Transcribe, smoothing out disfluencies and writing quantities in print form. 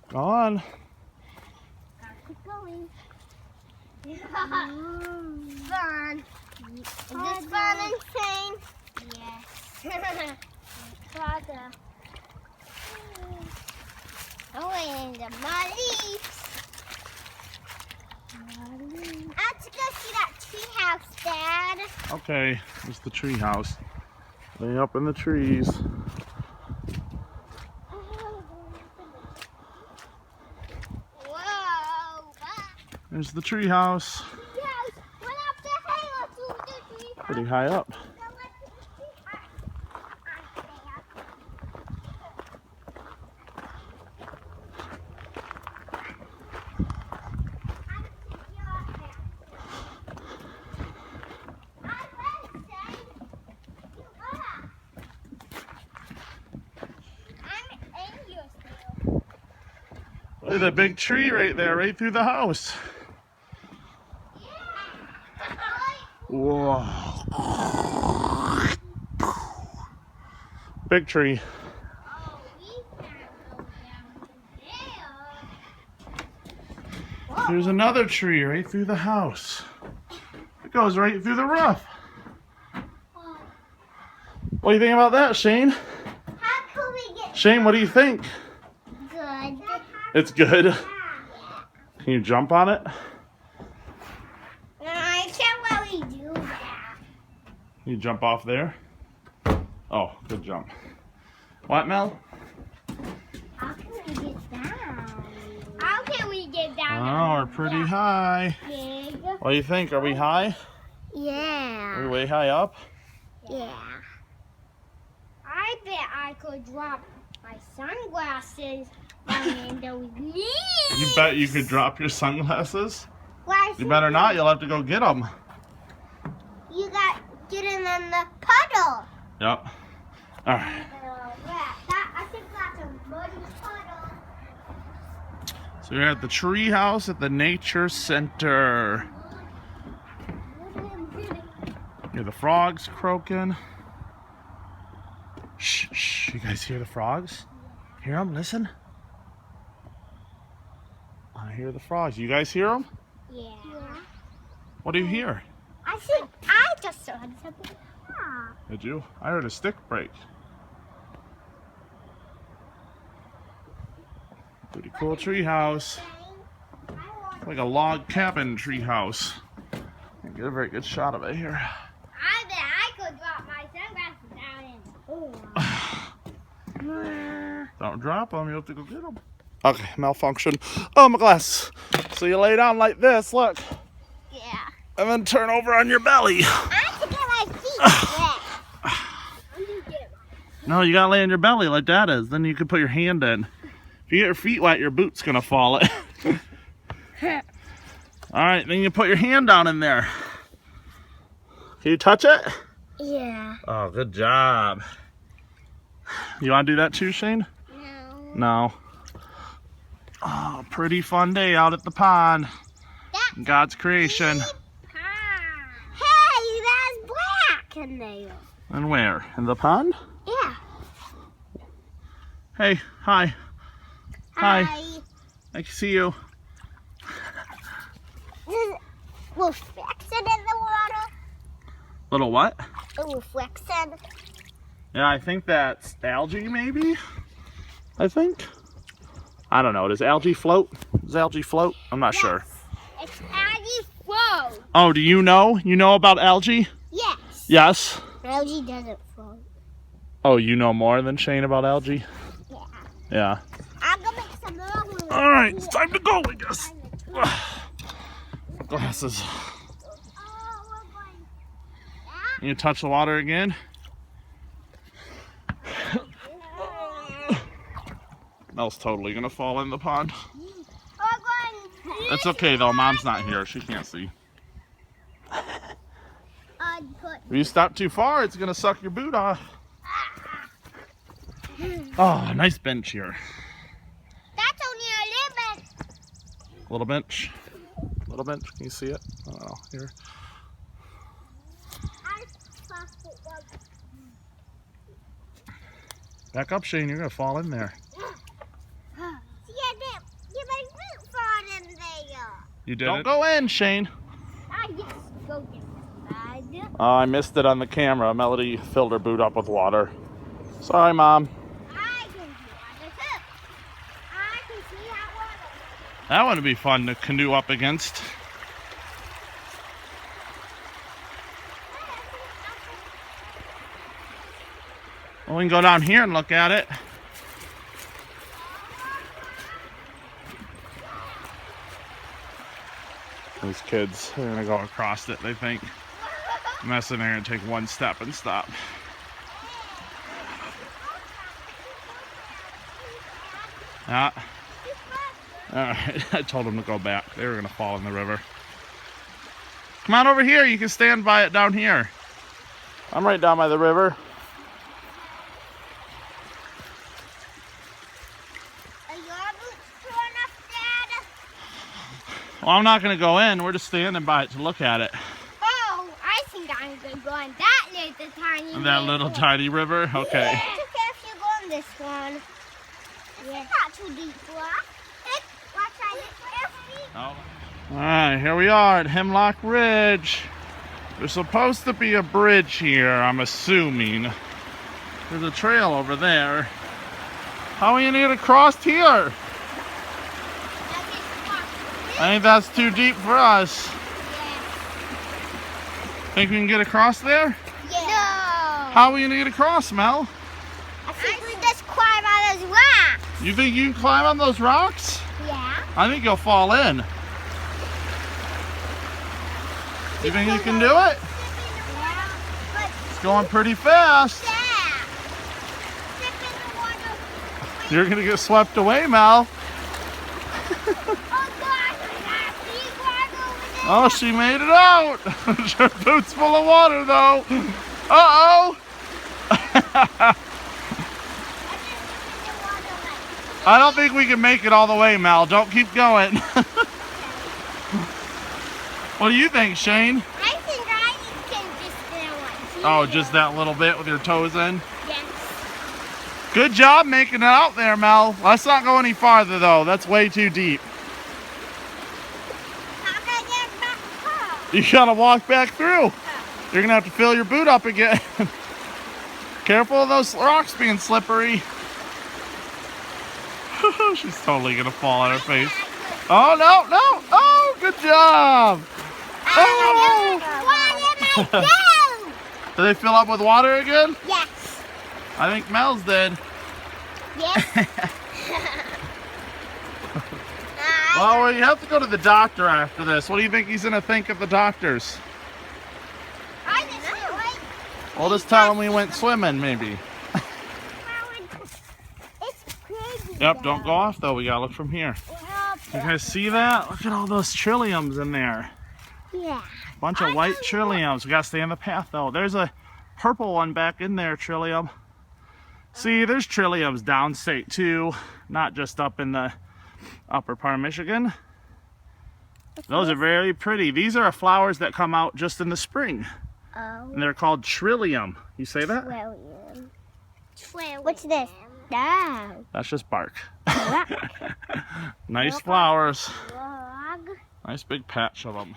Go on. Gotta keep going. Fun. Is this fun and Shane? Yes. Father. Oh, and the muddy. Let's go see that tree house, Dad. Okay, there's the tree house. Way up in the trees. Whoa! There's the tree house. Yes, went up the hill. Let's do the tree house. Pretty high up. Look at that big tree right there, right through the house. Whoa. Big tree. There's another tree right through the house. It goes right through the roof. What do you think about that, Shane? How can we get Shane, what do you think? good? It's good. Can you jump on it? I can't really do that. Can you jump off there? Oh, good jump. What, Mel? How can we get down? How can we get down? Oh, we're pretty high. Big. What do you think? Are we high? Yeah. Are we way high up? Yeah. I bet I could drop my sunglasses down in those leaves. You bet you could drop your sunglasses? Why You better not. You'll have to go get them. You got get in the puddle. Yep. All right. I think that's a muddy puddle. So we're at the tree house at the nature center. Hear the frogs croaking. Shh, shh. You guys hear the frogs? Hear them? Listen. I hear the frogs. You guys hear them? Yeah. What do you hear? I think I just heard something. Ah. Did you? I heard a stick break. Pretty cool tree house. Like a log cabin tree house. Can't get a very good shot of it here. I bet I could drop my sunglasses down in. Don't drop them, you have to go get them. Okay, malfunction. Oh, my glass. So you lay down like this, look. Yeah. And then turn over on your belly. I have to get my feet wet. I'm gonna get No, you gotta lay on your belly like that is. Then you can put your hand in. If you get your feet wet, your boot's gonna fall in. Alright, then you put your hand down in there. Can you touch it? Yeah. Oh, good job. You wanna do that too, Shane? No. No. Oh, pretty fun day out at the pond. That's God's creation. Hey, that's black in there. And where? In the pond? Yeah. Hey, hi. Hi. Hi. I can see you. Will Flexen in the water? Little what? Will Flexen? Yeah, I think that's algae, maybe? I think. I don't know. Does algae float? Does algae float? I'm not sure. It's algae float. Oh, do you know? You know about algae? Yes. Yes. Algae doesn't float. Oh, you know more than Shane about algae? Yeah. Yeah. I'm gonna make some more. All right, it's time to go, I guess. Glasses. Oh, we're going. You touch the water again? Mel's totally gonna fall in the pond. We're going. That's okay though, Mom's not here. She can't see. If you stop too far, it's gonna suck your boot off. Oh, nice bench here. That's only a little bit. Little bench. Little bench. Can you see it? Oh, here. Back up, Shane. You're gonna fall in there. See, I didn't You did Don't go in, Shane. Yes, go this side. Oh, I missed it on the camera. Melody filled her boot up with water. Sorry, Mom. I can do water too. I can see hot water. That would be fun to canoe up against. Well, we can go down here and look at it. Those kids, they're gonna go across it, they think. I'm guessing they're gonna take one step and stop. Yeah. Alright, I told them to go back. They were gonna fall in the river. Come on over here, you can stand by it down here. I'm right down by the river. Are your boots torn up, Dad? Well, I'm not gonna go in, we're just standing by it to look at it. Oh, I think I'm gonna go on that little tiny river. That little tiny river? Okay. Yeah. It's okay if you go on this one. Yeah. It's not too deep for us. Watch out, it's feet. Oh. Alright, here we are at Hemlock Ridge. There's supposed to be a bridge here, I'm assuming. There's a trail over there. How are you gonna get across here? I think that's too deep for us. Yeah. Think we can get across there? Yeah. No. How are we gonna get across, Mel? I think we just climb on those rocks. You think you can climb on those rocks? Yeah. I think you'll fall in. You think you can do it? Yeah. But It's going pretty fast. yeah. Step in the water. You're gonna get swept away, Mel. Oh gosh, I got a big water over there. Oh, she made it out. Her boot's full of water, though. Uh-oh. I don't think we can make it all the way, Mel. Don't keep going. What do you think, Shane? I think I can just do one. Oh, just that little bit with your toes in? Yes. Good job making it out there, Mel. Let's not go any farther, though. That's way too deep. How can I get back home? You gotta walk back through. You're gonna have to fill your boot up again. Careful of those rocks being slippery. She's totally gonna fall on her face. Oh, no, no. Oh, good job. Oh. What am I Did they fill up with water again? Yes. I think Mel's did. Yes. Well, you have to go to the doctor after this. What do you think he's gonna think of the doctors? I don't know. We'll just tell him we went swimming, maybe. It's pretty. Yep, don't go off though. We gotta look from here. You guys see that? Look at all those trilliums in there. Yeah. Bunch of white trilliums. We gotta stay on the path though. There's a purple one back in there, trillium. See, there's trilliums downstate too, not just up in the upper part of Michigan. Those are very pretty. These are flowers that come out just in the spring. Oh. And they're called trillium. You say that? Trillium. What's this? No. That's just bark. Nice flowers. Log. Nice big patch of them.